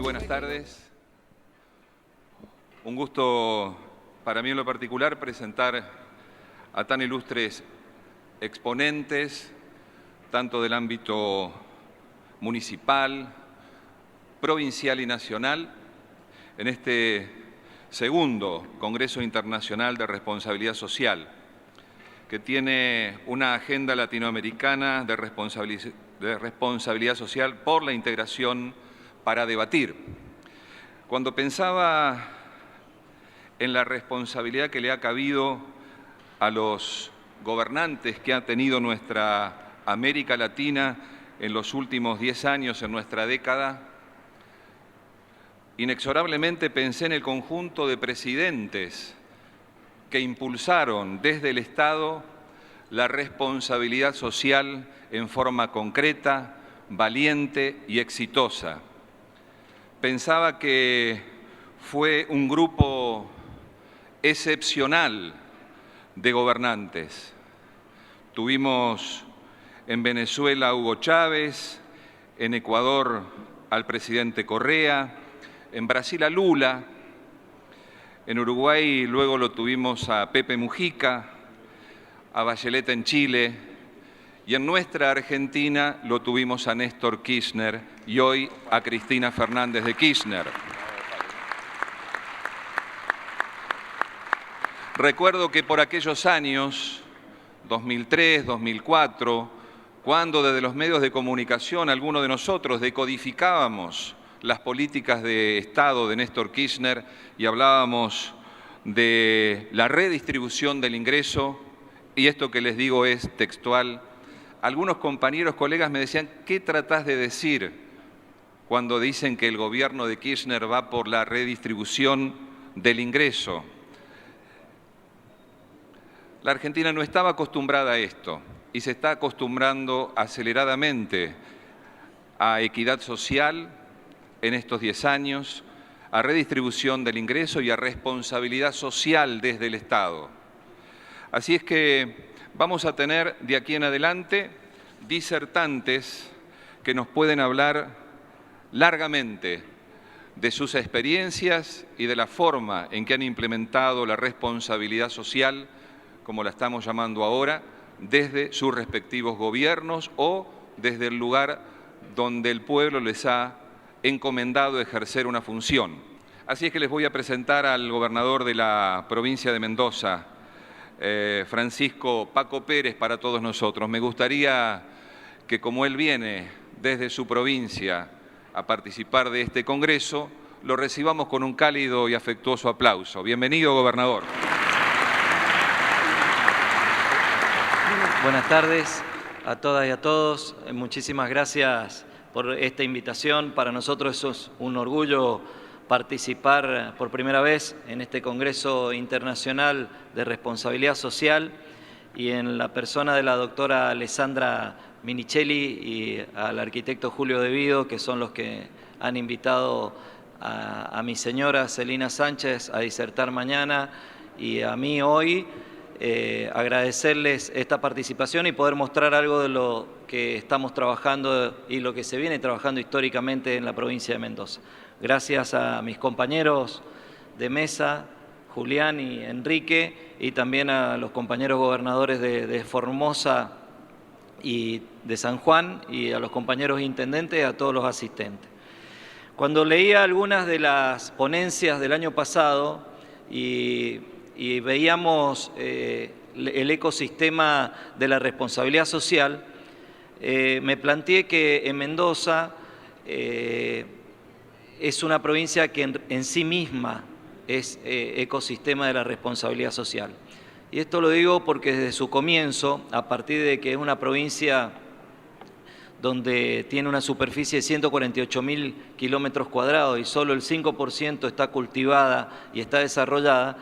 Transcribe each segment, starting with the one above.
buenas tardes. Un gusto para mí en lo particular presentar a tan ilustres exponentes, tanto del ámbito municipal, provincial y nacional, en este segundo Congreso Internacional de Responsabilidad Social, que tiene una agenda latinoamericana de responsabilidad social por la integración para debatir. Cuando pensaba en la responsabilidad que le ha cabido a los gobernantes que ha tenido nuestra América Latina en los últimos 10 años, en nuestra década, inexorablemente pensé en el conjunto de presidentes que impulsaron desde el Estado la responsabilidad social en forma concreta, valiente y exitosa. Pensaba que fue un grupo excepcional de gobernantes. Tuvimos en Venezuela a Hugo Chávez, en Ecuador al presidente Correa, en Brasil a Lula, en Uruguay luego lo tuvimos a Pepe Mujica, a Bachelet en Chile, y en nuestra Argentina lo tuvimos a Néstor Kirchner y hoy a Cristina Fernández de Kirchner. Recuerdo que por aquellos años, 2003, 2004, cuando desde los medios de comunicación algunos de nosotros decodificábamos las políticas de Estado de Néstor Kirchner y hablábamos de la redistribución del ingreso, y esto que les digo es textual, algunos compañeros, colegas me decían, ¿qué tratás de decir cuando dicen que el gobierno de Kirchner va por la redistribución del ingreso? La Argentina no estaba acostumbrada a esto y se está acostumbrando aceleradamente a equidad social en estos 10 años, a redistribución del ingreso y a responsabilidad social desde el Estado. Así es que vamos a tener de aquí en adelante disertantes que nos pueden hablar largamente de sus experiencias y de la forma en que han implementado la responsabilidad social, como la estamos llamando ahora, desde sus respectivos gobiernos o desde el lugar donde el pueblo les ha encomendado ejercer una función. Así es que les voy a presentar al gobernador de la provincia de Mendoza, Francisco Paco Pérez, para todos nosotros. Me gustaría que, como él viene desde su provincia a participar de este congreso, lo recibamos con un cálido y afectuoso aplauso. Bienvenido, gobernador. Buenas tardes a todas y a todos. Muchísimas gracias por esta invitación. Para nosotros es un orgullo participar por primera vez en este Congreso Internacional de Responsabilidad Social y en la persona de la doctora Alessandra Minichelli y al arquitecto Julio Devido, que son los que han invitado a mi señora Celina Sánchez a disertar mañana y a mí hoy. Agradecerles esta participación y poder mostrar algo de lo que estamos trabajando y lo que se viene trabajando históricamente en la provincia de Mendoza. Gracias a mis compañeros de mesa, Julián y Enrique, y también a los compañeros gobernadores de Formosa y de San Juan, y a los compañeros intendentes y a todos los asistentes. Cuando leía algunas de las ponencias del año pasado y veíamos el ecosistema de la responsabilidad social, me planteé que en Mendoza es una provincia que en sí misma es ecosistema de la responsabilidad social. Y esto lo digo porque desde su comienzo, a partir de que es una provincia donde tiene una superficie de 148.000 kilómetros cuadrados y solo el 5% está cultivada y está desarrollada,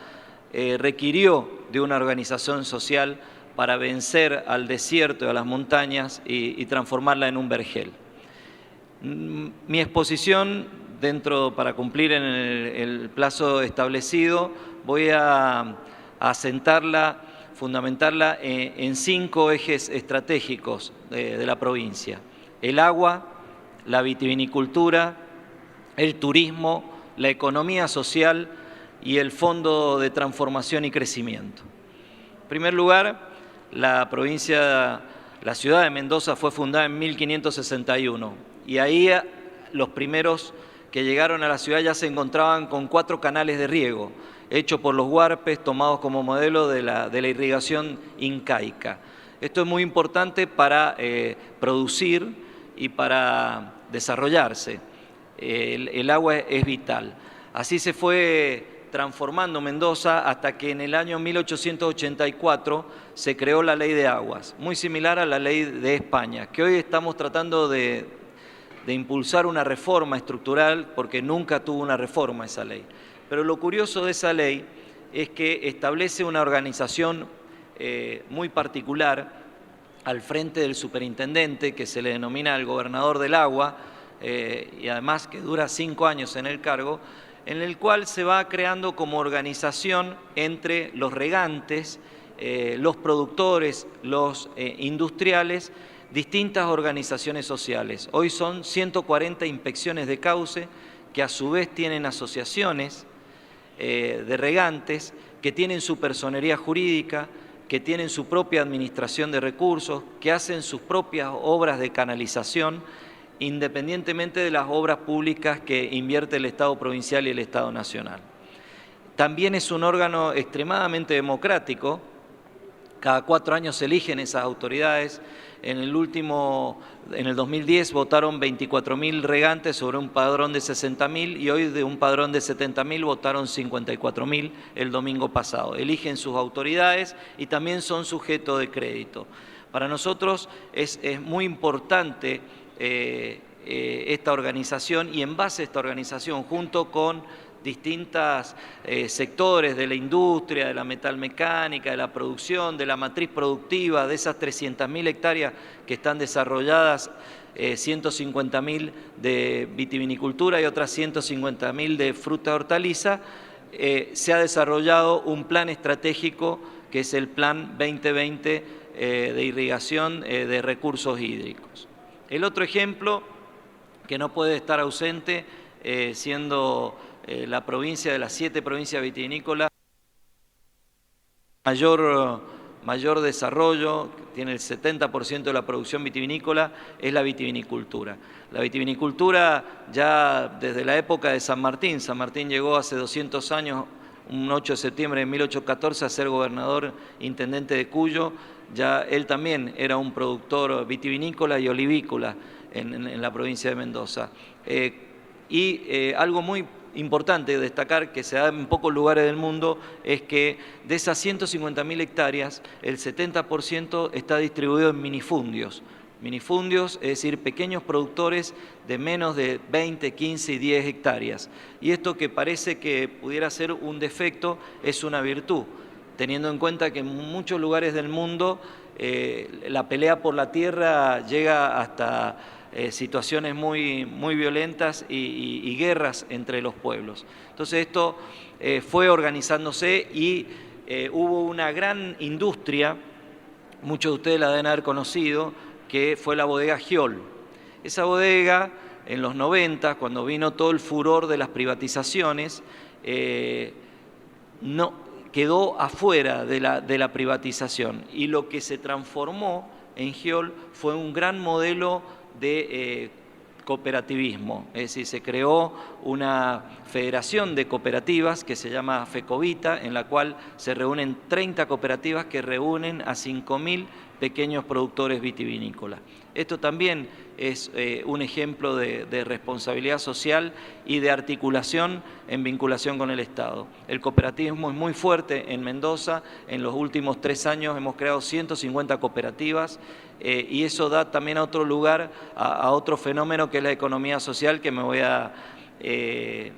requirió de una organización social para vencer al desierto y a las montañas y transformarla en un vergel. Mi exposición, para cumplir en el plazo establecido, voy a asentarla, fundamentarla en 5 ejes estratégicos de la provincia: el agua, la vitivinicultura, el turismo, la economía social y el Fondo de Transformación y Crecimiento. En primer lugar, la ciudad de Mendoza fue fundada en 1561 y ahí los primeros que llegaron a la ciudad ya se encontraban con 4 canales de riego, hechos por los huarpes, tomados como modelo de la irrigación incaica. Esto es muy importante para producir y para desarrollarse. El agua es vital. Así se fue transformando Mendoza hasta que en el año 1884 se creó la Ley de Aguas, muy similar a la Ley de España, que hoy estamos tratando de impulsar una reforma estructural porque nunca tuvo una reforma esa ley. Pero lo curioso de esa ley es que establece una organización muy particular al frente del superintendente, que se le denomina el gobernador del agua, y además que dura 5 años en el cargo, en el cual se va creando como organización entre los regantes, los productores, los industriales, distintas organizaciones sociales. Hoy son 140 inspecciones de cauce que a su vez tienen asociaciones de regantes, que tienen su personería jurídica, que tienen su propia administración de recursos, que hacen sus propias obras de canalización, independientemente de las obras públicas que invierte el Estado provincial y el Estado nacional. También es un órgano extremadamente democrático. Cada 4 años se eligen esas autoridades. En el 2010 votaron 24.000 regantes sobre un padrón de 60.000 y hoy de un padrón de 70.000 votaron 54.000 el domingo pasado. Eligen sus autoridades y también son sujetos de crédito. Para nosotros es muy importante esta organización, y en base a esta organización, junto con distintos sectores de la industria, de la metalmecánica, de la producción, de la matriz productiva, de esas 300.000 hectáreas que están desarrolladas, 150.000 de vitivinicultura y otras 150.000 de fruta y hortaliza, se ha desarrollado un plan estratégico que es el Plan 2020 de irrigación de recursos hídricos. El otro ejemplo que no puede estar ausente, siendo la provincia de las 7 provincias vitivinícolas, mayor desarrollo, tiene el 70% de la producción vitivinícola, es la vitivinicultura. La vitivinicultura ya desde la época de San Martín llegó hace 200 años, un 8 de septiembre de 1814, a ser gobernador intendente de Cuyo. Ya él también era un productor vitivinícola y olivícola en la provincia de Mendoza. Algo muy importante destacar, que se da en pocos lugares del mundo, es que de esas 150.000 hectáreas, el 70% está distribuido en minifundios. Minifundios, es decir, pequeños productores de menos de 20, 15 y 10 hectáreas. Y esto, que parece que pudiera ser un defecto, es una virtud, teniendo en cuenta que en muchos lugares del mundo la pelea por la tierra llega hasta situaciones muy violentas y guerras entre los pueblos. Entonces esto fue organizándose y hubo una gran industria, muchos de ustedes la deben haber conocido, que fue la bodega Giol. Esa bodega, en los 90, cuando vino todo el furor de las privatizaciones, quedó afuera de la privatización, y lo que se transformó en Giol fue un gran modelo de cooperativismo. Es decir, se creó una federación de cooperativas que se llama FECOVITA, en la cual se reúnen 30 cooperativas que reúnen a 5.000 pequeños productores vitivinícolas. Esto también es un ejemplo de responsabilidad social y de articulación en vinculación con el Estado. El cooperativismo es muy fuerte en Mendoza. En los últimos 3 años hemos creado 150 cooperativas, y eso da también a otro lugar, a otro fenómeno, que es la economía social, que me voy a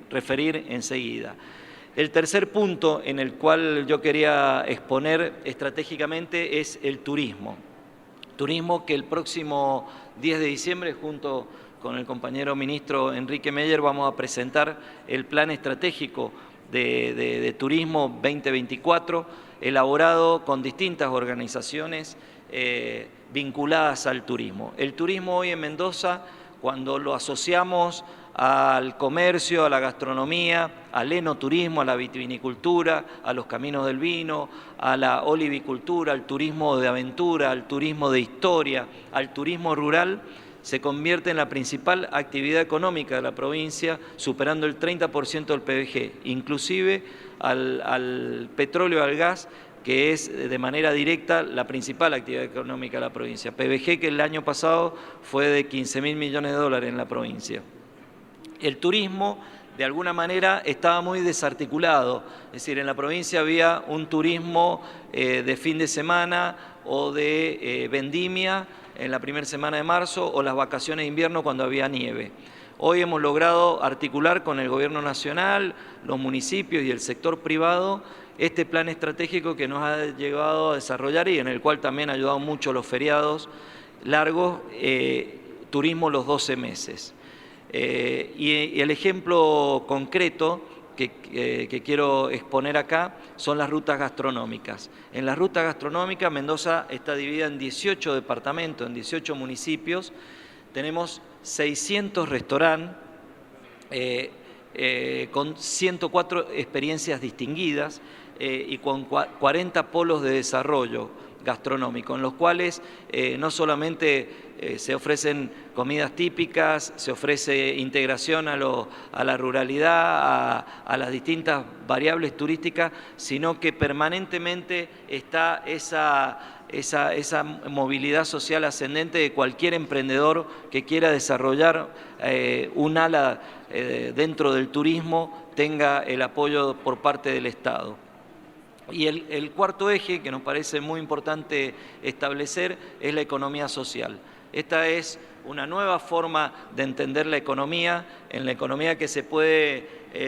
referir enseguida. El tercer punto en el cual yo quería exponer estratégicamente es el turismo. Turismo que el próximo 10 de diciembre, junto con el compañero ministro Enrique Meyer, vamos a presentar el Plan Estratégico de Turismo 2024, elaborado con distintas organizaciones vinculadas al turismo. El turismo hoy en Mendoza, cuando lo asociamos al comercio, a la gastronomía, al enoturismo, a la vitivinicultura, a los caminos del vino, a la olivicultura, al turismo de aventura, al turismo de historia, al turismo rural, se convierte en la principal actividad económica de la provincia, superando el 30% del PBG, inclusive al petróleo y al gas, que es de manera directa la principal actividad económica de la provincia. PBG que el año pasado fue de 15.000 millones de dólares en la provincia. El turismo, de alguna manera, estaba muy desarticulado, es decir, en la provincia había un turismo de fin de semana o de vendimia en la primera semana de marzo o las vacaciones de invierno cuando había nieve. Hoy hemos logrado articular con el Gobierno Nacional, los municipios y el sector privado este plan estratégico que nos ha llevado a desarrollar y en el cual también ha ayudado mucho los feriados largos, turismo los 12 meses. Y el ejemplo concreto que quiero exponer acá son las rutas gastronómicas. En las rutas gastronómicas, Mendoza está dividida en 18 departamentos, en 18 municipios. Tenemos 600 restaurantes con 104 experiencias distinguidas y con 40 polos de desarrollo gastronómico, en los cuales no solamente se ofrecen comidas típicas, se ofrece integración a la ruralidad, a las distintas variables turísticas, sino que permanentemente está esa movilidad social ascendente de cualquier emprendedor que quiera desarrollar un ala dentro del turismo, tenga el apoyo por parte del Estado. Y el cuarto eje que nos parece muy importante establecer es la economía social. Esta es una nueva forma de entender la economía, en la economía que se puede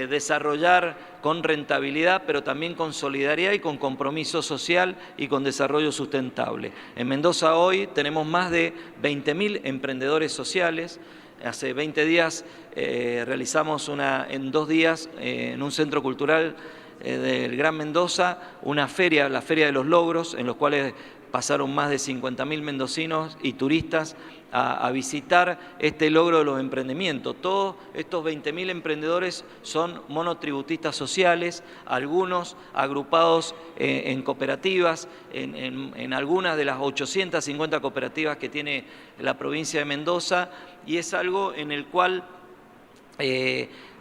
desarrollar con rentabilidad, pero también con solidaridad y con compromiso social y con desarrollo sustentable. En Mendoza hoy tenemos más de 20.000 emprendedores sociales. Hace 20 días realizamos en 2 días en un centro cultural del Gran Mendoza, una feria, la Feria de los Logros, en los cuales pasaron más de 50.000 mendocinos y turistas a visitar este logro de los emprendimientos. Todos estos 20.000 emprendedores son monotributistas sociales, algunos agrupados en cooperativas, en algunas de las 850 cooperativas que tiene la provincia de Mendoza, y es algo en el cual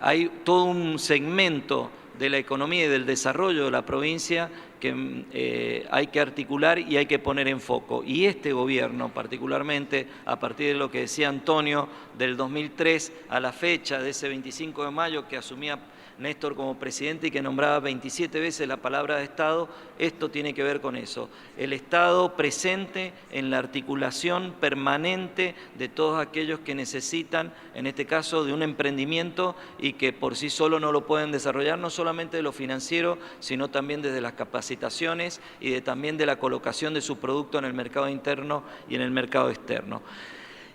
hay todo un segmento de la economía y del desarrollo de la provincia que hay que articular y hay que poner en foco. Y este gobierno, particularmente, a partir de lo que decía Antonio, del 2003 a la fecha de ese 25 de mayo que asumía Néstor como presidente y que nombraba 27 veces la palabra de Estado, esto tiene que ver con eso. El Estado presente en la articulación permanente de todos aquellos que necesitan, en este caso, de un emprendimiento y que por sí solo no lo pueden desarrollar, no solamente de lo financiero, sino también desde las capacitaciones y también de la colocación de su producto en el mercado interno y en el mercado externo.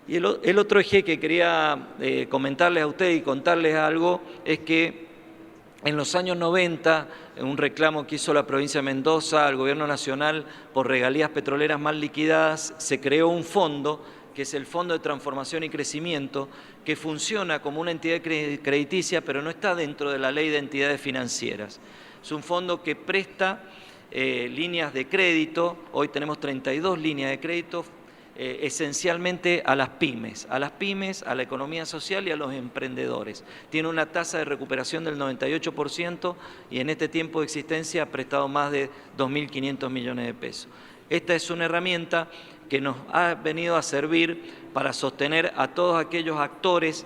Y el otro eje que quería comentarles a ustedes y contarles algo es que en los años 90, un reclamo que hizo la provincia de Mendoza al Gobierno Nacional por regalías petroleras mal liquidadas, se creó un fondo, que es el Fondo de Transformación y Crecimiento, que funciona como una entidad crediticia, pero no está dentro de la Ley de Entidades Financieras. Es un fondo que presta líneas de crédito, hoy tenemos 32 líneas de crédito, esencialmente a las pymes, a la economía social y a los emprendedores. Tiene una tasa de recuperación del 98% y en este tiempo de existencia ha prestado más de 2.500 millones de pesos. Esta es una herramienta que nos ha venido a servir para sostener a todos aquellos actores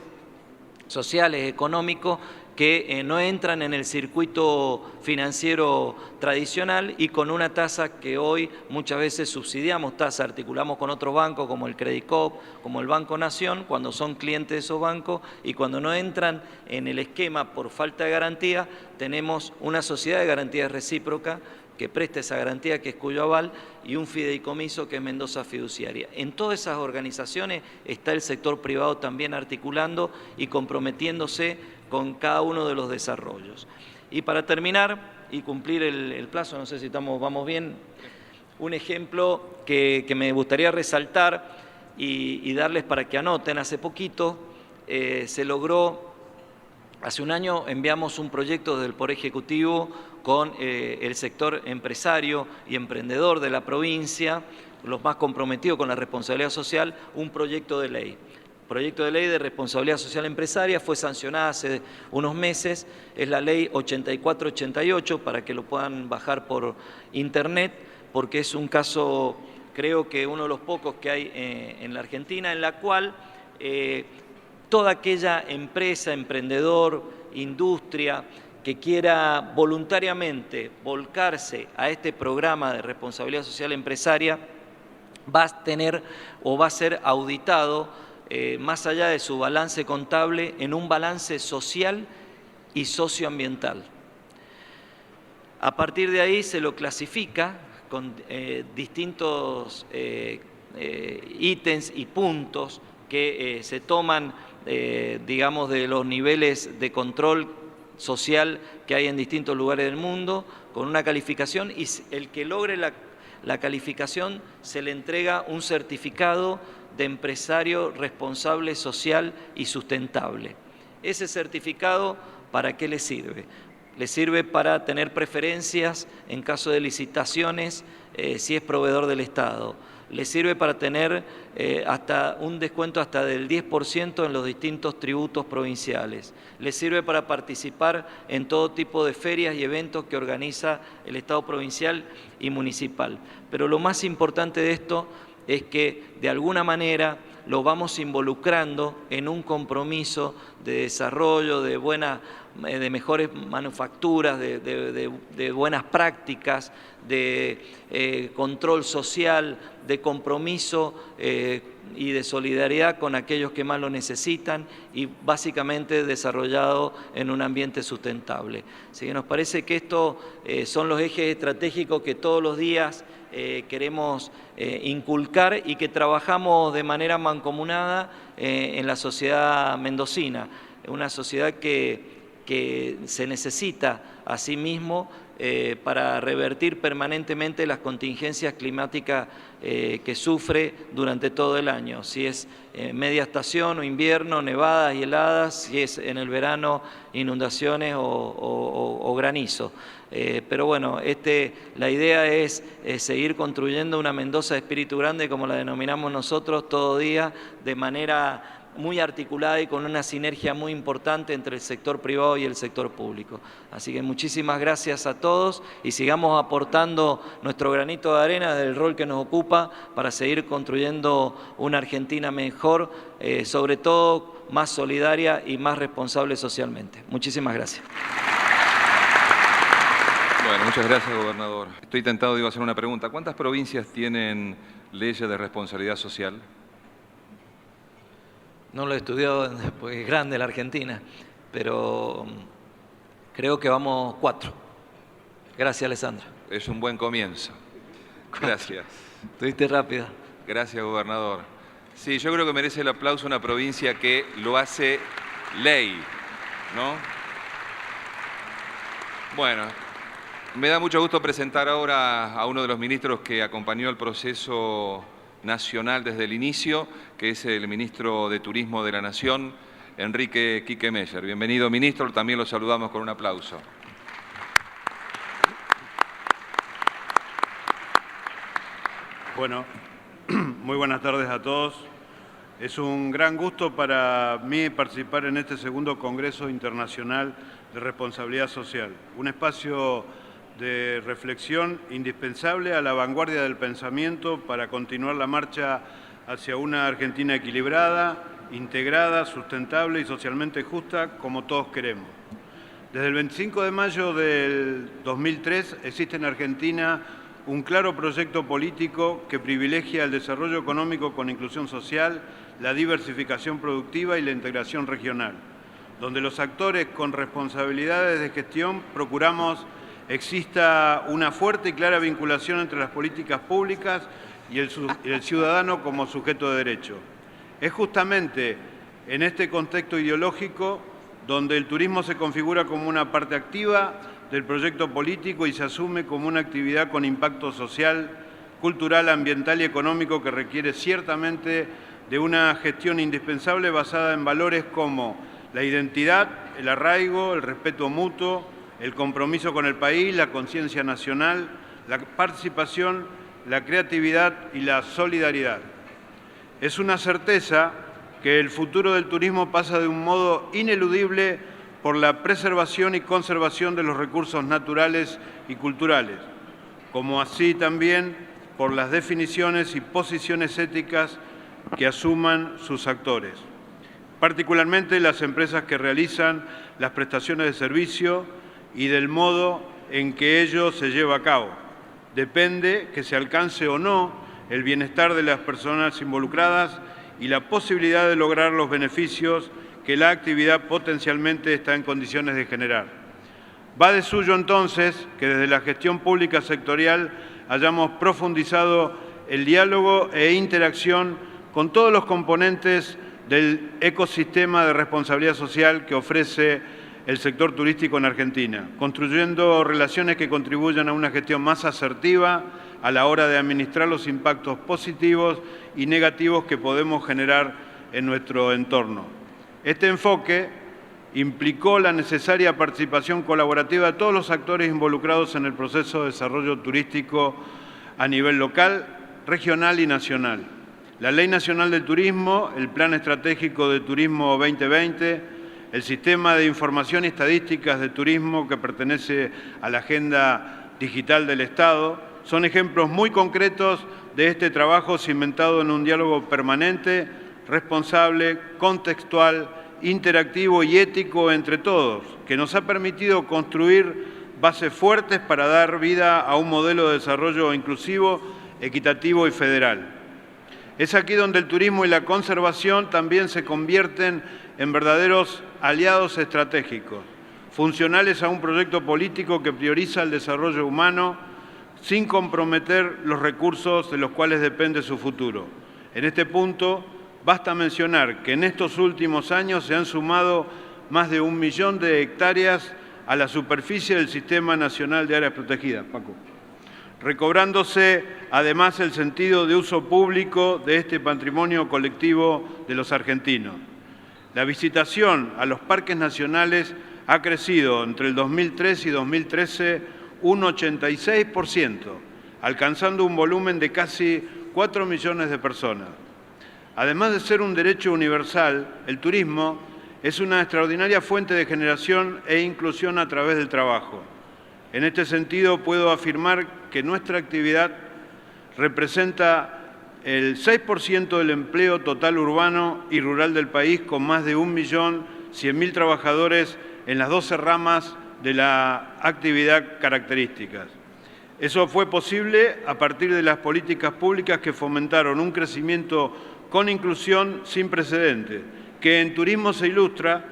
sociales, económicos, que no entran en el circuito financiero tradicional y con una tasa que hoy muchas veces subsidiamos, articulamos con otros bancos como el Credicop, como el Banco Nación, cuando son clientes de esos bancos, y cuando no entran en el esquema por falta de garantía, tenemos una sociedad de garantías recíproca que presta esa garantía, que es Cuyo Aval, y un fideicomiso que es Mendoza Fiduciaria. En todas esas organizaciones está el sector privado también articulando y comprometiéndose con cada uno de los desarrollos. Y para terminar y cumplir el plazo, no sé si vamos bien, un ejemplo que me gustaría resaltar y darles para que anoten. Hace poquito se logró Hace un año enviamos un proyecto del Poder Ejecutivo con el sector empresario y emprendedor de la provincia, los más comprometidos con la responsabilidad social, un proyecto de ley. Proyecto de ley de responsabilidad social empresaria, fue sancionada hace unos meses, es la ley 8488, para que lo puedan bajar por internet, porque es un caso, creo que uno de los pocos que hay en la Argentina, en la cual toda aquella empresa, emprendedor, industria, que quiera voluntariamente volcarse a este programa de responsabilidad social empresaria, va a tener o va a ser auditado más allá de su balance contable en un balance social y socioambiental. A partir de ahí se lo clasifica con distintos ítems y puntos que se toman, digamos, de los niveles de control social que hay en distintos lugares del mundo, con una calificación, y el que logre la calificación se le entrega un certificado de empresario responsable social y sustentable. Ese certificado, ¿para qué le sirve? Le sirve para tener preferencias en caso de licitaciones si es proveedor del Estado. Le sirve para tener hasta un descuento hasta del 10% en los distintos tributos provinciales. Le sirve para participar en todo tipo de ferias y eventos que organiza el Estado provincial y municipal. Pero lo más importante de esto es que de alguna manera lo vamos involucrando en un compromiso de desarrollo, de mejores manufacturas, de buenas prácticas, de control social, de compromiso y de solidaridad con aquellos que más lo necesitan, y básicamente desarrollado en un ambiente sustentable. Así que nos parece que estos son los ejes estratégicos que todos los días queremos inculcar y que trabajamos de manera mancomunada en la sociedad mendocina, una sociedad que se necesita a sí mismo para revertir permanentemente las contingencias climáticas que sufre durante todo el año, si es media estación o invierno, nevadas y heladas, si es en el verano inundaciones o granizo. Pero bueno, la idea es seguir construyendo una Mendoza de espíritu grande, como la denominamos nosotros, todo día, de manera muy articulada y con una sinergia muy importante entre el sector privado y el sector público. Así que muchísimas gracias a todos y sigamos aportando nuestro granito de arena del rol que nos ocupa para seguir construyendo una Argentina mejor, sobre todo más solidaria y más responsable socialmente. Muchísimas gracias. Bueno, muchas gracias, gobernador. Estoy tentado de hacer una pregunta. ¿Cuántas provincias tienen leyes de responsabilidad social? No lo he estudiado porque es grande la Argentina, pero creo que vamos 4. Gracias, Alessandra. Es un buen comienzo. 4. Gracias. Estuviste rápida. Gracias, gobernador. Sí, yo creo que merece el aplauso una provincia que lo hace ley, ¿no? Bueno, me da mucho gusto presentar ahora a uno de los ministros que acompañó el proceso nacional desde el inicio, que es el ministro de Turismo de la Nación, Enrique Quique Meyer. Bienvenido, ministro, también lo saludamos con un aplauso. Bueno, muy buenas tardes a todos. Es un gran gusto para mí participar en este segundo Congreso Internacional de Responsabilidad Social, un espacio de reflexión indispensable a la vanguardia del pensamiento para continuar la marcha hacia una Argentina equilibrada, integrada, sustentable y socialmente justa, como todos queremos. Desde el 25 de mayo del 2003 existe en Argentina un claro proyecto político que privilegia el desarrollo económico con inclusión social, la diversificación productiva y la integración regional, donde los actores con responsabilidades de gestión procuramos exista una fuerte y clara vinculación entre las políticas públicas y el ciudadano como sujeto de derecho. Es justamente en este contexto ideológico donde el turismo se configura como una parte activa del proyecto político y se asume como una actividad con impacto social, cultural, ambiental y económico que requiere ciertamente de una gestión indispensable basada en valores como la identidad, el arraigo, el respeto mutuo, el compromiso con el país, la conciencia nacional, la participación, la creatividad y la solidaridad. Es una certeza que el futuro del turismo pasa de un modo ineludible por la preservación y conservación de los recursos naturales y culturales, como así también por las definiciones y posiciones éticas que asuman sus actores, particularmente las empresas que realizan las prestaciones de servicio y del modo en que ello se lleva a cabo. Depende que se alcance o no el bienestar de las personas involucradas y la posibilidad de lograr los beneficios que la actividad potencialmente está en condiciones de generar. Va de suyo entonces que desde la gestión pública sectorial hayamos profundizado el diálogo e interacción con todos los componentes del ecosistema de responsabilidad social que ofrece el sector turístico en Argentina, construyendo relaciones que contribuyan a una gestión más asertiva a la hora de administrar los impactos positivos y negativos que podemos generar en nuestro entorno. Este enfoque implicó la necesaria participación colaborativa de todos los actores involucrados en el proceso de desarrollo turístico a nivel local, regional y nacional. La Ley Nacional del Turismo, el Plan Estratégico de Turismo 2020, el Sistema de Información y Estadísticas de Turismo que pertenece a la Agenda Digital del Estado, son ejemplos muy concretos de este trabajo cimentado en un diálogo permanente, responsable, contextual, interactivo y ético entre todos, que nos ha permitido construir bases fuertes para dar vida a un modelo de desarrollo inclusivo, equitativo y federal. Es aquí donde el turismo y la conservación también se convierten en verdaderos aliados estratégicos, funcionales a un proyecto político que prioriza el desarrollo humano sin comprometer los recursos de los cuales depende su futuro. En este punto, basta mencionar que en estos últimos años se han sumado más de 1 millón de hectáreas a la superficie del Sistema Nacional de Áreas Protegidas, Paco, recobrándose además el sentido de uso público de este patrimonio colectivo de los argentinos. La visitación a los parques nacionales ha crecido entre el 2003 y 2013 un 86%, alcanzando un volumen de casi 4 millones de personas. Además de ser un derecho universal, el turismo es una extraordinaria fuente de generación e inclusión a través del trabajo. En este sentido, puedo afirmar que nuestra actividad representa el 6% del empleo total urbano y rural del país, con más de 1.100.000 trabajadores en las 12 ramas de la actividad características. Eso fue posible a partir de las políticas públicas que fomentaron un crecimiento con inclusión sin precedentes, que en turismo se ilustra,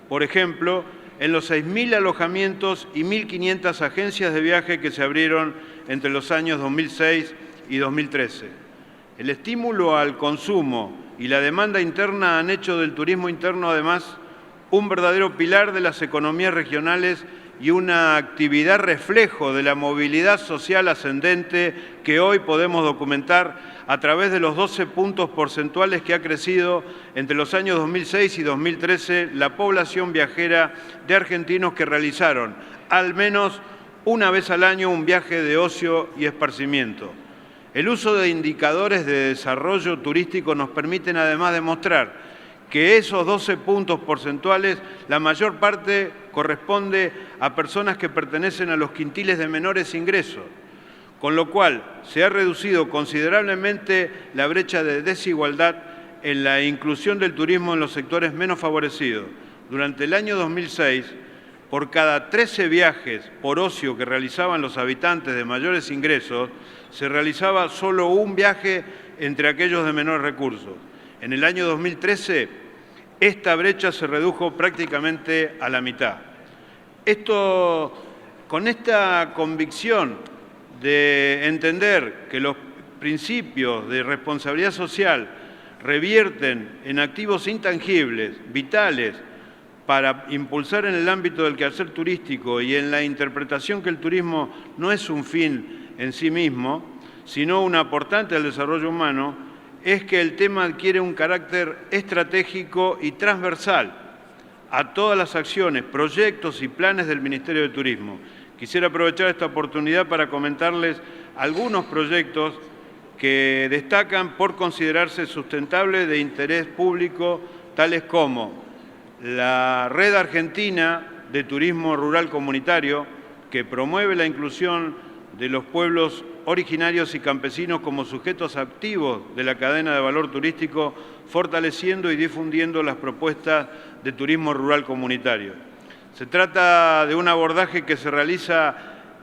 por ejemplo, en los 6.000 alojamientos y 1.500 agencias de viaje que se abrieron entre los años 2006 y 2013. El estímulo al consumo y la demanda interna han hecho del turismo interno, además, un verdadero pilar de las economías regionales y una actividad reflejo de la movilidad social ascendente que hoy podemos documentar a través de los 12 puntos porcentuales que ha crecido entre los años 2006 y 2013 la población viajera de argentinos que realizaron al menos una vez al año un viaje de ocio y esparcimiento. El uso de indicadores de desarrollo turístico nos permiten además demostrar que esos 12 puntos porcentuales, la mayor parte corresponde a personas que pertenecen a los quintiles de menores ingresos, con lo cual se ha reducido considerablemente la brecha de desigualdad en la inclusión del turismo en los sectores menos favorecidos. Durante el año 2006, por cada 13 viajes por ocio que realizaban los habitantes de mayores ingresos, se realizaba solo un viaje entre aquellos de menores recursos. En el año 2013, esta brecha se redujo prácticamente a la mitad. Con esta convicción de entender que los principios de responsabilidad social revierten en activos intangibles, vitales, para impulsar en el ámbito del quehacer turístico y en la interpretación que el turismo no es un fin en sí mismo, sino un aportante al desarrollo humano, es que el tema adquiere un carácter estratégico y transversal, a todas las acciones, proyectos y planes del Ministerio de Turismo. Quisiera aprovechar esta oportunidad para comentarles algunos proyectos que destacan por considerarse sustentables de interés público, tales como la Red Argentina de Turismo Rural Comunitario, que promueve la inclusión de los pueblos originarios y campesinos como sujetos activos de la cadena de valor turístico, fortaleciendo y difundiendo las propuestas de turismo rural comunitario. Se trata de un abordaje que se realiza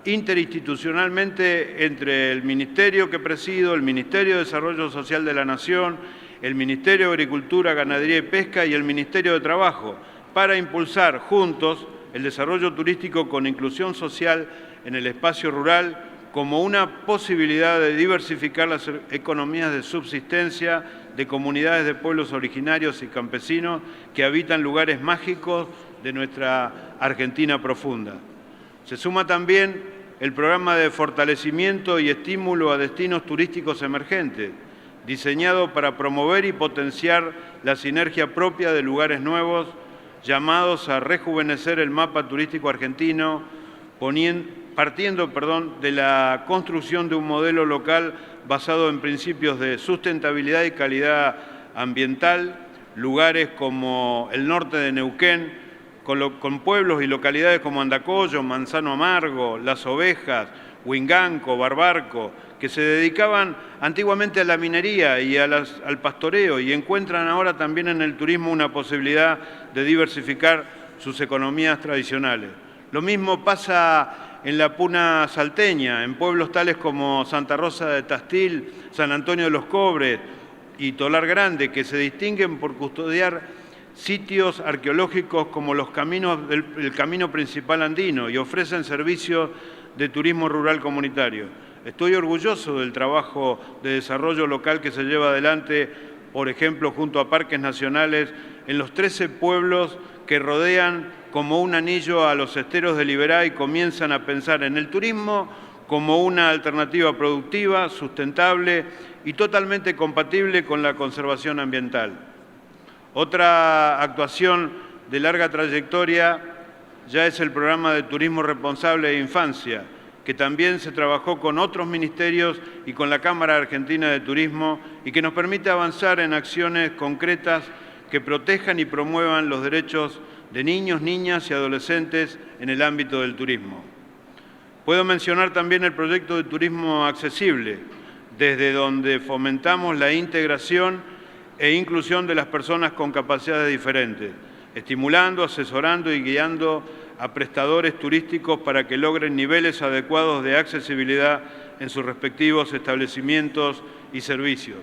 interinstitucionalmente entre el Ministerio que presido, el Ministerio de Desarrollo Social de la Nación, el Ministerio de Agricultura, Ganadería y Pesca y el Ministerio de Trabajo, para impulsar juntos el desarrollo turístico con inclusión social en el espacio rural como una posibilidad de diversificar las economías de subsistencia de comunidades de pueblos originarios y campesinos que habitan lugares mágicos de nuestra Argentina profunda. Se suma también el programa de fortalecimiento y estímulo a destinos turísticos emergentes, diseñado para promover y potenciar la sinergia propia de lugares nuevos, llamados a rejuvenecer el mapa turístico argentino, partiendo de la construcción de un modelo local basado en principios de sustentabilidad y calidad ambiental, lugares como el norte de Neuquén, con pueblos y localidades como Andacollo, Manzano Amargo, Las Ovejas, Huinganco, Barbarco, que se dedicaban antiguamente a la minería y al pastoreo y encuentran ahora también en el turismo una posibilidad de diversificar sus economías tradicionales. Lo mismo pasa en la Puna salteña, en pueblos tales como Santa Rosa de Tastil, San Antonio de los Cobres y Tolar Grande, que se distinguen por custodiar sitios arqueológicos como el Camino Principal Andino y ofrecen servicios de turismo rural comunitario. Estoy orgulloso del trabajo de desarrollo local que se lleva adelante, por ejemplo, junto a parques nacionales, en los 13 pueblos que rodean como un anillo a los esteros de Liberá y comienzan a pensar en el turismo como una alternativa productiva, sustentable y totalmente compatible con la conservación ambiental. Otra actuación de larga trayectoria ya es el programa de turismo responsable de infancia, que también se trabajó con otros ministerios y con la Cámara Argentina de Turismo y que nos permite avanzar en acciones concretas que protejan y promuevan los derechos de niños, niñas y adolescentes en el ámbito del turismo. Puedo mencionar también el proyecto de turismo accesible, desde donde fomentamos la integración e inclusión de las personas con capacidades diferentes, estimulando, asesorando y guiando a prestadores turísticos para que logren niveles adecuados de accesibilidad en sus respectivos establecimientos y servicios.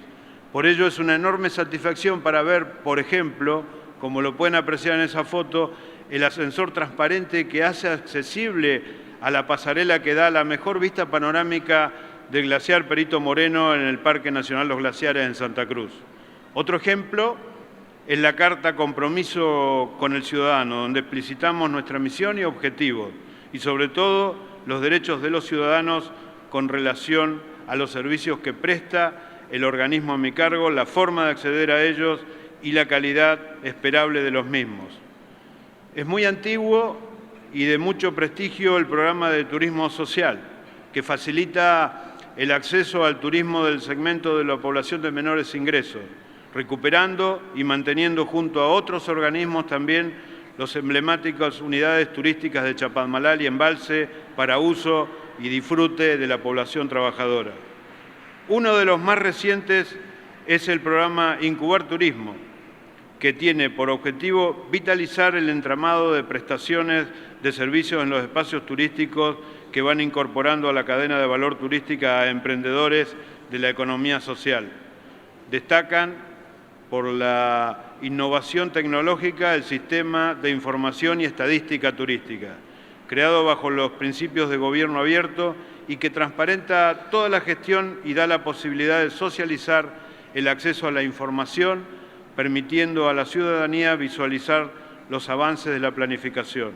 Por ello es una enorme satisfacción para ver, por ejemplo, como lo pueden apreciar en esa foto, el ascensor transparente que hace accesible a la pasarela que da la mejor vista panorámica del glaciar Perito Moreno en el Parque Nacional Los Glaciares en Santa Cruz. Otro ejemplo es la Carta Compromiso con el Ciudadano, donde explicitamos nuestra misión y objetivos, y sobre todo los derechos de los ciudadanos con relación a los servicios que presta el organismo a mi cargo, la forma de acceder a ellos y la calidad esperable de los mismos. Es muy antiguo y de mucho prestigio el programa de turismo social, que facilita el acceso al turismo del segmento de la población de menores ingresos, recuperando y manteniendo junto a otros organismos también las emblemáticas unidades turísticas de Chapadmalal y Embalse para uso y disfrute de la población trabajadora. Uno de los más recientes es el programa Incubar Turismo, que tiene por objetivo vitalizar el entramado de prestaciones de servicios en los espacios turísticos que van incorporando a la cadena de valor turística a emprendedores de la economía social. Destacan por la innovación tecnológica el Sistema de Información y Estadística Turística, creado bajo los principios de gobierno abierto y que transparenta toda la gestión y da la posibilidad de socializar el acceso a la información, permitiendo a la ciudadanía visualizar los avances de la planificación.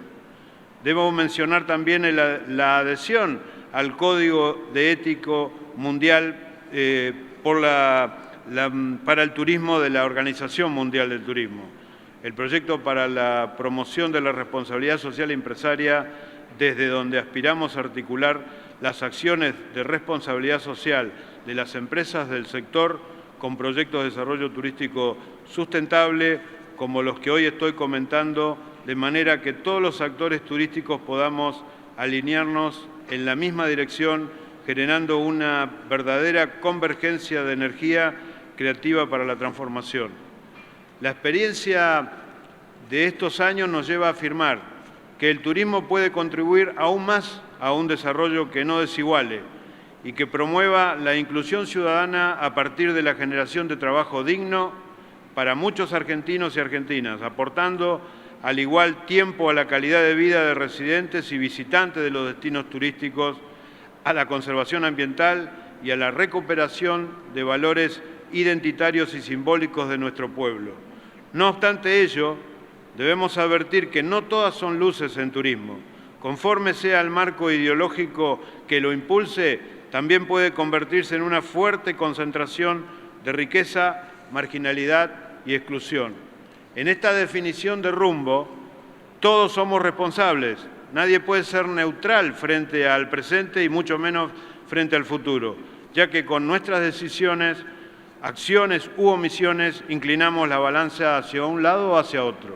Debo mencionar también la adhesión al Código de Ético Mundial para el Turismo de la Organización Mundial del Turismo. el proyecto para la promoción de la responsabilidad social empresaria, desde donde aspiramos a articular las acciones de responsabilidad social de las empresas del sector con proyectos de desarrollo turístico sustentable, como los que hoy estoy comentando, de manera que todos los actores turísticos podamos alinearnos en la misma dirección, generando una verdadera convergencia de energía creativa para la transformación. La experiencia de estos años nos lleva a afirmar que el turismo puede contribuir aún más a un desarrollo que no desiguale y que promueva la inclusión ciudadana a partir de la generación de trabajo digno para muchos argentinos y argentinas, aportando al igual tiempo a la calidad de vida de residentes y visitantes de los destinos turísticos, a la conservación ambiental y a la recuperación de valores identitarios y simbólicos de nuestro pueblo. No obstante ello, debemos advertir que no todas son luces en turismo. Conforme sea el marco ideológico que lo impulse, también puede convertirse en una fuerte concentración de riqueza, marginalidad y exclusión. En esta definición de rumbo, todos somos responsables. Nadie puede ser neutral frente al presente y mucho menos frente al futuro, ya que con nuestras decisiones, acciones u omisiones inclinamos la balanza hacia un lado o hacia otro.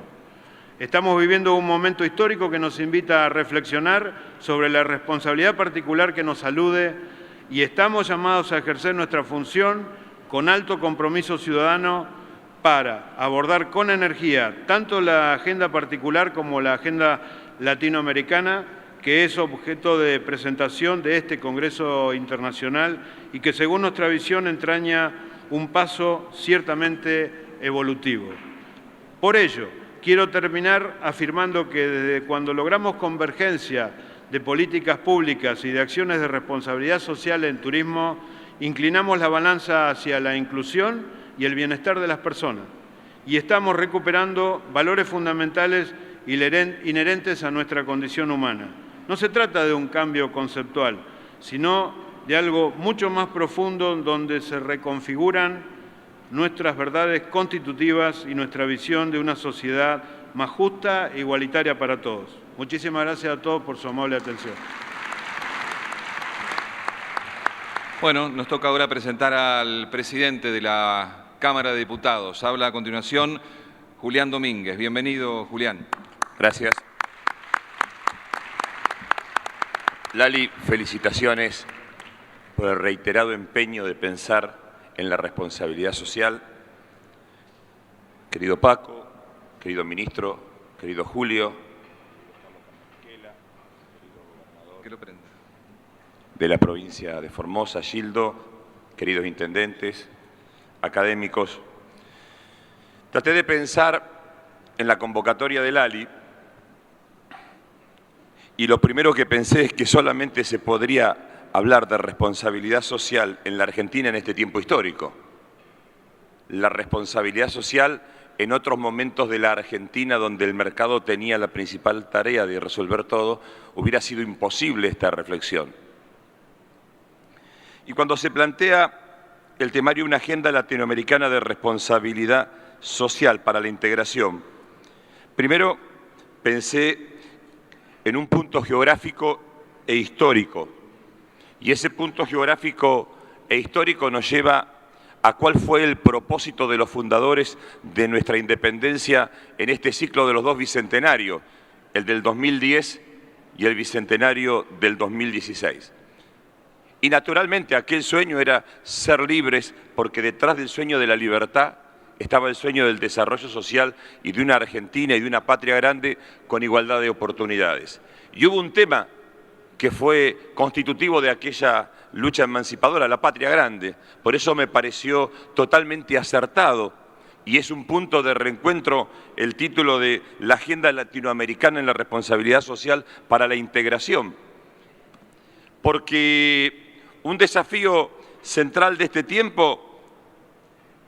Estamos viviendo un momento histórico que nos invita a reflexionar sobre la responsabilidad particular que nos alude y estamos llamados a ejercer nuestra función con alto compromiso ciudadano para abordar con energía tanto la agenda particular como la agenda latinoamericana, que es objeto de presentación de este Congreso Internacional y que, según nuestra visión, entraña un paso ciertamente evolutivo. Por ello, quiero terminar afirmando que desde cuando logramos convergencia de políticas públicas y de acciones de responsabilidad social en turismo, inclinamos la balanza hacia la inclusión y el bienestar de las personas y estamos recuperando valores fundamentales inherentes a nuestra condición humana. No se trata de un cambio conceptual, sino de algo mucho más profundo donde se reconfiguran nuestras verdades constitutivas y nuestra visión de una sociedad más justa e igualitaria para todos. Muchísimas gracias a todos por su amable atención. Bueno, nos toca ahora presentar al presidente de la Cámara de Diputados. Habla a continuación Julián Domínguez. Bienvenido, Julián. Gracias. Lali, felicitaciones por el reiterado empeño de pensar en la responsabilidad social. Querido Paco, querido ministro, querido Julio, de la provincia de Formosa, Gildo, queridos intendentes, académicos. Traté de pensar en la convocatoria de Lali y lo primero que pensé es que solamente se podría hablar de responsabilidad social en la Argentina en este tiempo histórico. La responsabilidad social en otros momentos de la Argentina donde el mercado tenía la principal tarea de resolver todo, hubiera sido imposible esta reflexión. Y cuando se plantea el temario Una Agenda Latinoamericana de Responsabilidad Social para la Integración, primero pensé en un punto geográfico e histórico. Y ese punto geográfico e histórico nos lleva a cuál fue el propósito de los fundadores de nuestra independencia en este ciclo de los dos bicentenarios, el del 2010 y el bicentenario del 2016. Y naturalmente aquel sueño era ser libres, porque detrás del sueño de la libertad estaba el sueño del desarrollo social y de una Argentina y de una patria grande con igualdad de oportunidades. Y hubo un tema que fue constitutivo de aquella lucha emancipadora, la patria grande. Por eso me pareció totalmente acertado y es un punto de reencuentro el título de la Agenda Latinoamericana en la Responsabilidad Social para la Integración. Porque un desafío central de este tiempo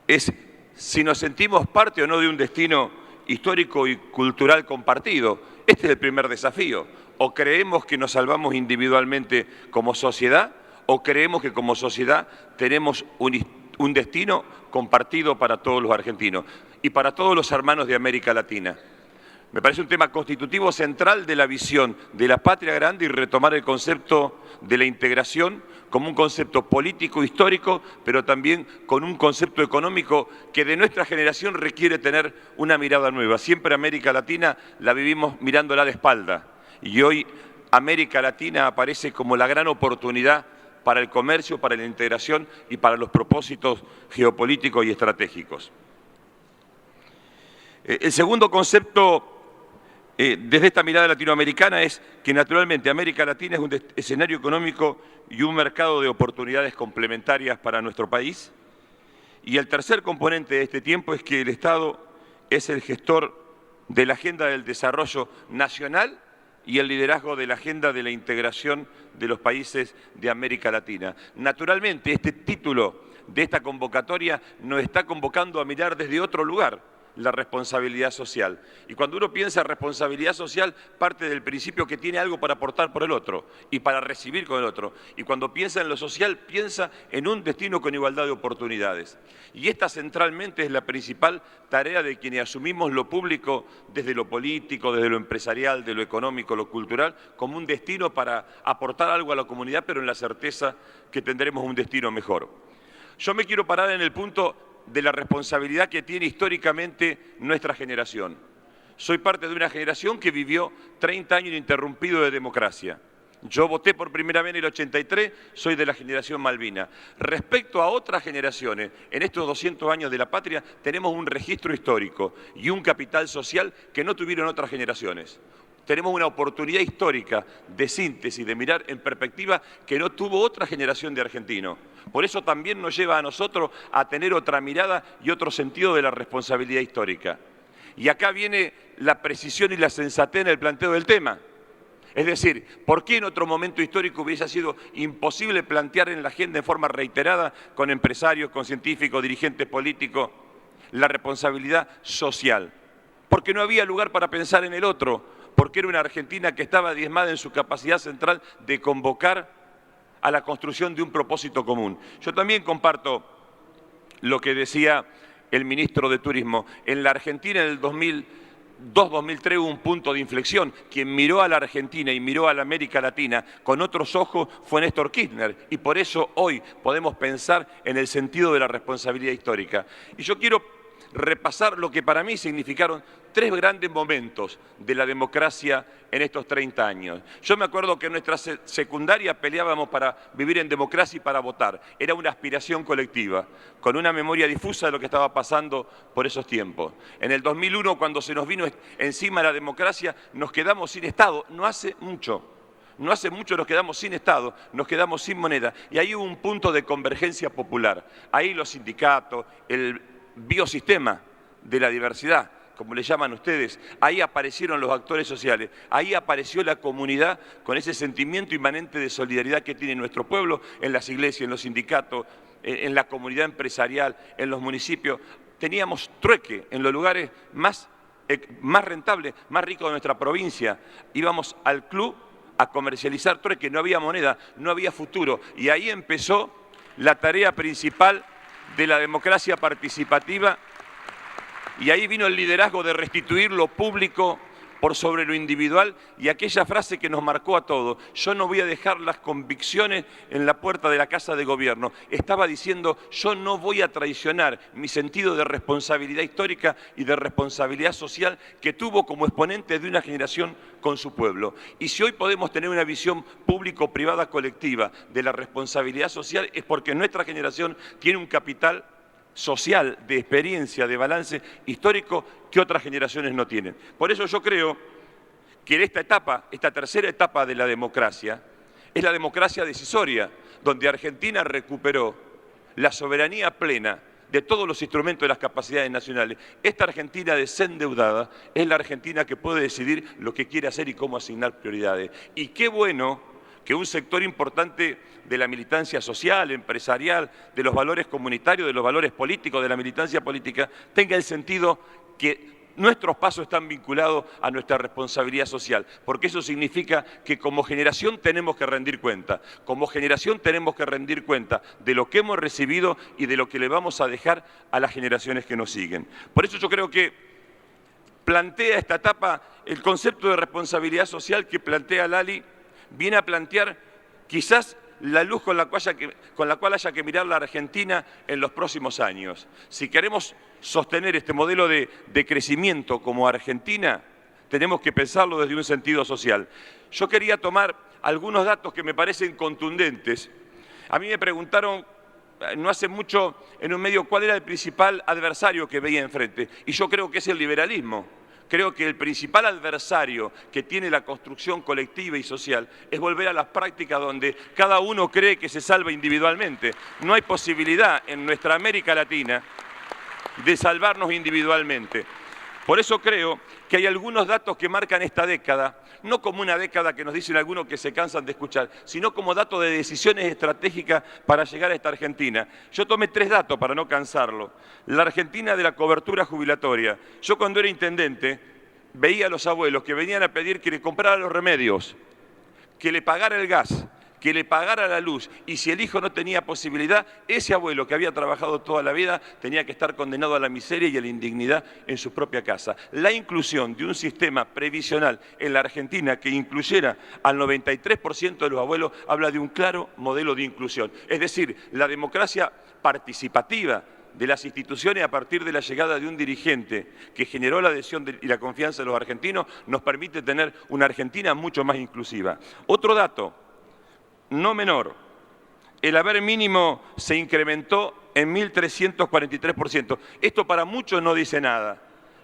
es si nos sentimos parte o no de un destino histórico y cultural compartido. Este es el primer desafío. O creemos que nos salvamos individualmente como sociedad, o creemos que como sociedad tenemos un destino compartido para todos los argentinos y para todos los hermanos de América Latina. Me parece un tema constitutivo central de la visión de la patria grande y retomar el concepto de la integración como un concepto político, histórico, pero también con un concepto económico que de nuestra generación requiere tener una mirada nueva. Siempre América Latina la vivimos mirándola de espalda y hoy América Latina aparece como la gran oportunidad para el comercio, para la integración y para los propósitos geopolíticos y estratégicos. El segundo concepto desde esta mirada latinoamericana es que naturalmente América Latina es un escenario económico y un mercado de oportunidades complementarias para nuestro país. Y el tercer componente de este tiempo es que el Estado es el gestor de la agenda del desarrollo nacional y el liderazgo de la agenda de la integración de los países de América Latina. Naturalmente, este título de esta convocatoria nos está convocando a mirar desde otro lugar la responsabilidad social. Y cuando uno piensa en responsabilidad social, parte del principio que tiene algo para aportar por el otro y para recibir con el otro. Y cuando piensa en lo social, piensa en un destino con igualdad de oportunidades. Y esta centralmente es la principal tarea de quienes asumimos lo público desde lo político, desde lo empresarial, de lo económico, lo cultural, como un destino para aportar algo a la comunidad, pero en la certeza que tendremos un destino mejor. Yo me quiero parar en el punto de la responsabilidad que tiene históricamente nuestra generación. Soy parte de una generación que vivió 30 años ininterrumpidos de democracia. Yo voté por primera vez en el 83, soy de la generación Malvina. Respecto a otras generaciones, en estos 200 años de la patria, tenemos un registro histórico y un capital social que no tuvieron otras generaciones. Tenemos una oportunidad histórica de síntesis, de mirar en perspectiva que no tuvo otra generación de argentinos. Por eso también nos lleva a nosotros a tener otra mirada y otro sentido de la responsabilidad histórica. Y acá viene la precisión y la sensatez en el planteo del tema. Es decir, ¿por qué en otro momento histórico hubiese sido imposible plantear en la agenda en forma reiterada con empresarios, con científicos, dirigentes políticos, la responsabilidad social? Porque no había lugar para pensar en el otro, porque era una Argentina que estaba diezmada en su capacidad central de convocar a la construcción de un propósito común. Yo también comparto lo que decía el ministro de Turismo. En la Argentina en el 2002-2003 hubo un punto de inflexión. Quien miró a la Argentina y miró a la América Latina con otros ojos fue Néstor Kirchner. Y por eso hoy podemos pensar en el sentido de la responsabilidad histórica. Y yo quiero repasar lo que para mí significaron 3 grandes momentos de la democracia en estos 30 años. Yo me acuerdo que en nuestra secundaria peleábamos para vivir en democracia y para votar. Era una aspiración colectiva, con una memoria difusa de lo que estaba pasando por esos tiempos. En el 2001, cuando se nos vino encima la democracia, nos quedamos sin Estado. No hace mucho nos quedamos sin Estado, nos quedamos sin moneda. Y ahí hubo un punto de convergencia popular. Ahí los sindicatos, el biosistema de la diversidad, como le llaman ustedes, ahí aparecieron los actores sociales, ahí apareció la comunidad con ese sentimiento inmanente de solidaridad que tiene nuestro pueblo en las iglesias, en los sindicatos, en la comunidad empresarial, en los municipios. Teníamos trueque en los lugares más rentables, más ricos de nuestra provincia. Íbamos al club a comercializar trueque, no había moneda, no había futuro. Y ahí empezó la tarea principal de la democracia participativa, y ahí vino el liderazgo de restituir lo público por sobre lo individual y aquella frase que nos marcó a todos: yo no voy a dejar las convicciones en la puerta de la Casa de Gobierno. Estaba diciendo, yo no voy a traicionar mi sentido de responsabilidad histórica y de responsabilidad social que tuvo como exponente de una generación con su pueblo. Y si hoy podemos tener una visión público-privada colectiva de la responsabilidad social, es porque nuestra generación tiene un capital social, de experiencia, de balance histórico que otras generaciones no tienen. Por eso yo creo que esta etapa, esta tercera etapa de la democracia, es la democracia decisoria, donde Argentina recuperó la soberanía plena de todos los instrumentos de las capacidades nacionales. Esta Argentina desendeudada es la Argentina que puede decidir lo que quiere hacer y cómo asignar prioridades. Y qué bueno que un sector importante de la militancia social, empresarial, de los valores comunitarios, de los valores políticos, de la militancia política, tenga el sentido que nuestros pasos están vinculados a nuestra responsabilidad social, porque eso significa que como generación tenemos que rendir cuenta, como generación tenemos que rendir cuenta de lo que hemos recibido y de lo que le vamos a dejar a las generaciones que nos siguen. Por eso yo creo que plantea esta etapa el concepto de responsabilidad social que plantea Lali, viene a plantear quizás la luz con la cual haya que mirar la Argentina en los próximos años. Si queremos sostener este modelo de crecimiento como Argentina, tenemos que pensarlo desde un sentido social. Yo quería tomar algunos datos que me parecen contundentes. A mí me preguntaron no hace mucho en un medio cuál era el principal adversario que veía enfrente, y yo creo que es el liberalismo. Creo que el principal adversario que tiene la construcción colectiva y social es volver a las prácticas donde cada uno cree que se salva individualmente. No hay posibilidad en nuestra América Latina de salvarnos individualmente. Por eso creo que hay algunos datos que marcan esta década, no como una década que nos dicen algunos que se cansan de escuchar, sino como datos de decisiones estratégicas para llegar a esta Argentina. Yo tomé 3 datos para no cansarlo. La Argentina de la cobertura jubilatoria. Yo cuando era intendente veía a los abuelos que venían a pedir que le comprara los remedios, que le pagara el gas, que le pagara la luz, y si el hijo no tenía posibilidad, ese abuelo que había trabajado toda la vida tenía que estar condenado a la miseria y a la indignidad en su propia casa. La inclusión de un sistema previsional en la Argentina que incluyera al 93% de los abuelos habla de un claro modelo de inclusión. Es decir, la democracia participativa de las instituciones a partir de la llegada de un dirigente que generó la adhesión y la confianza de los argentinos nos permite tener una Argentina mucho más inclusiva. Otro dato no menor, el haber mínimo se incrementó en 1.343%. Esto para muchos no dice nada,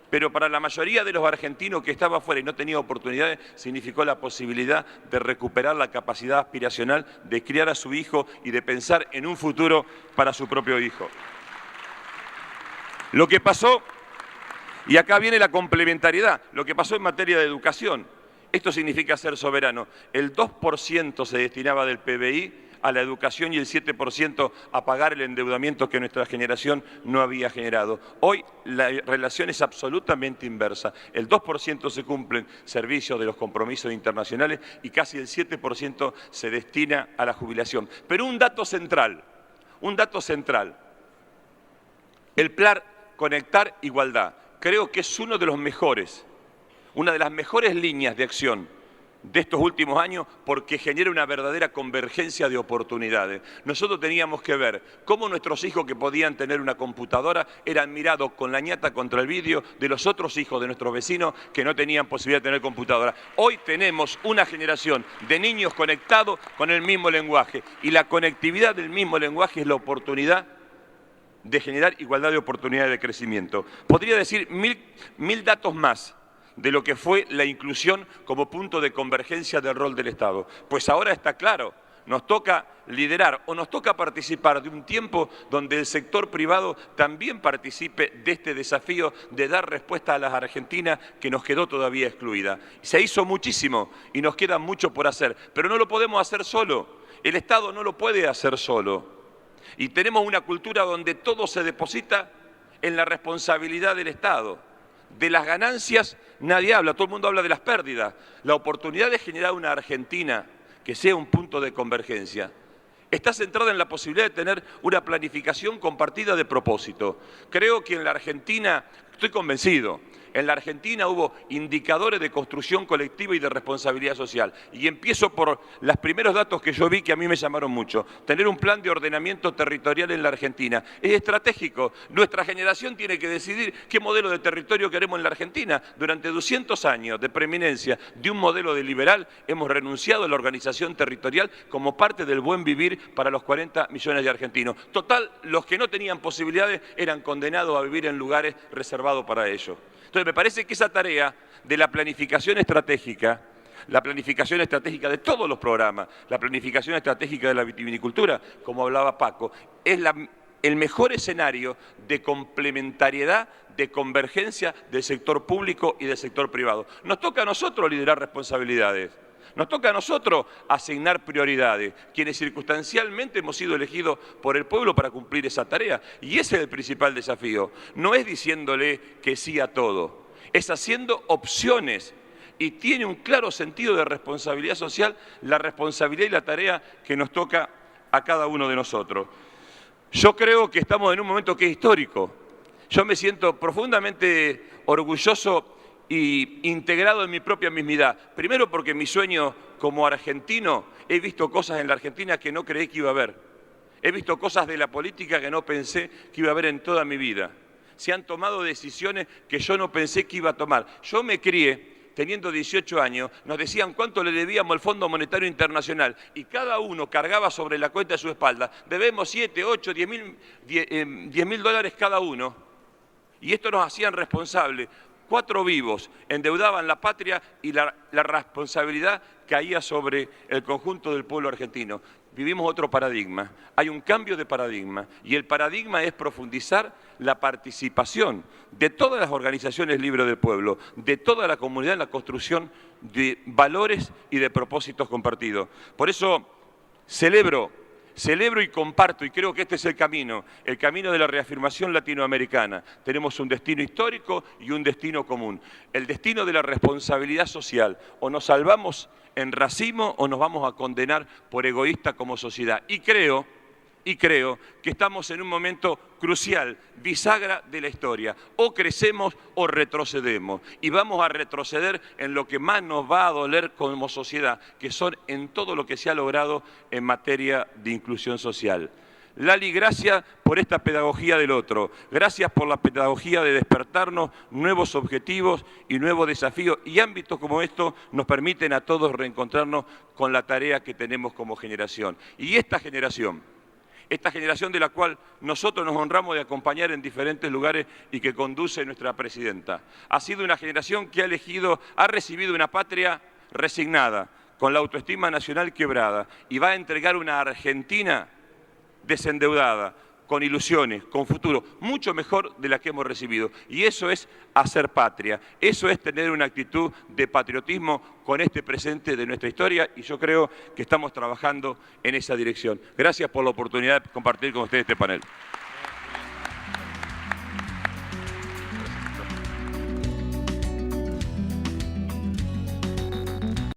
pero para la mayoría de los argentinos que estaba afuera y no tenía oportunidades, significó la posibilidad de recuperar la capacidad aspiracional de criar a su hijo y de pensar en un futuro para su propio hijo. Lo que pasó, y acá viene la complementariedad, lo que pasó en materia de educación. Esto significa ser soberano. El 2% se destinaba del PBI a la educación y el 7% a pagar el endeudamiento que nuestra generación no había generado. Hoy la relación es absolutamente inversa. El 2% se cumplen servicios de los compromisos internacionales y casi el 7% se destina a la jubilación. Pero un dato central, el plan Conectar Igualdad, creo que es uno de los mejores, una de las mejores líneas de acción de estos últimos años porque genera una verdadera convergencia de oportunidades. Nosotros teníamos que ver cómo nuestros hijos que podían tener una computadora eran mirados con la ñata contra el vidrio de los otros hijos de nuestros vecinos que no tenían posibilidad de tener computadora. Hoy tenemos una generación de niños conectados con el mismo lenguaje y la conectividad del mismo lenguaje es la oportunidad de generar igualdad de oportunidades de crecimiento. Podría decir mil datos más de lo que fue la inclusión como punto de convergencia del rol del Estado. Pues ahora está claro, nos toca liderar o nos toca participar de un tiempo donde el sector privado también participe de este desafío de dar respuesta a las argentinas que nos quedó todavía excluida. Se hizo muchísimo y nos queda mucho por hacer, pero no lo podemos hacer solo. El Estado no lo puede hacer solo. Y tenemos una cultura donde todo se deposita en la responsabilidad del Estado. De las ganancias nadie habla, todo el mundo habla de las pérdidas. La oportunidad de generar una Argentina que sea un punto de convergencia está centrada en la posibilidad de tener una planificación compartida de propósito. Creo que en la Argentina, estoy convencido, en la Argentina hubo indicadores de construcción colectiva y de responsabilidad social. Y empiezo por los primeros datos que yo vi que a mí me llamaron mucho. Tener un plan de ordenamiento territorial en la Argentina es estratégico. Nuestra generación tiene que decidir qué modelo de territorio queremos en la Argentina. Durante 200 años de preeminencia de un modelo de liberal hemos renunciado a la organización territorial como parte del buen vivir para los 40 millones de argentinos. Total, los que no tenían posibilidades eran condenados a vivir en lugares reservados para ellos. Entonces, me parece que esa tarea de la planificación estratégica de todos los programas, la planificación estratégica de la vitivinicultura, como hablaba Paco, es el mejor escenario de complementariedad, de convergencia del sector público y del sector privado. Nos toca a nosotros liderar responsabilidades. Nos toca a nosotros asignar prioridades, quienes circunstancialmente hemos sido elegidos por el pueblo para cumplir esa tarea. Y ese es el principal desafío. No es diciéndole que sí a todo, es haciendo opciones y tiene un claro sentido de responsabilidad social, la responsabilidad y la tarea que nos toca a cada uno de nosotros. Yo creo que estamos en un momento que es histórico. Yo me siento profundamente orgulloso y integrado en mi propia mismidad. Primero porque mi sueño como argentino, he visto cosas en la Argentina que no creí que iba a ver. He visto cosas de la política que no pensé que iba a ver en toda mi vida. Se han tomado decisiones que yo no pensé que iba a tomar. Yo me crié teniendo 18 años, nos decían cuánto le debíamos al Fondo Monetario Internacional y cada uno cargaba sobre la cuenta de su espalda, debemos 7, 8, 10 mil dólares cada uno. Y esto nos hacían responsables. 4 vivos endeudaban la patria y la responsabilidad caía sobre el conjunto del pueblo argentino. Vivimos otro paradigma, hay un cambio de paradigma y el paradigma es profundizar la participación de todas las organizaciones libres del pueblo, de toda la comunidad en la construcción de valores y de propósitos compartidos. Por eso celebro y comparto, y creo que este es el camino de la reafirmación latinoamericana. Tenemos un destino histórico y un destino común. El destino de la responsabilidad social. O nos salvamos en racimo o nos vamos a condenar por egoísta como sociedad. Y creo que estamos en un momento crucial, bisagra de la historia. O crecemos o retrocedemos. Y vamos a retroceder en lo que más nos va a doler como sociedad, que son en todo lo que se ha logrado en materia de inclusión social. Lali, gracias por esta pedagogía del otro. Gracias por la pedagogía de despertarnos nuevos objetivos y nuevos desafíos. Y ámbitos como estos nos permiten a todos reencontrarnos con la tarea que tenemos como generación. Y esta generación de la cual nosotros nos honramos de acompañar en diferentes lugares y que conduce nuestra presidenta. Ha sido una generación que ha recibido una patria resignada, con la autoestima nacional quebrada, y va a entregar una Argentina desendeudada, con ilusiones, con futuro, mucho mejor de la que hemos recibido. Y eso es hacer patria, eso es tener una actitud de patriotismo con este presente de nuestra historia, y yo creo que estamos trabajando en esa dirección. Gracias por la oportunidad de compartir con ustedes este panel.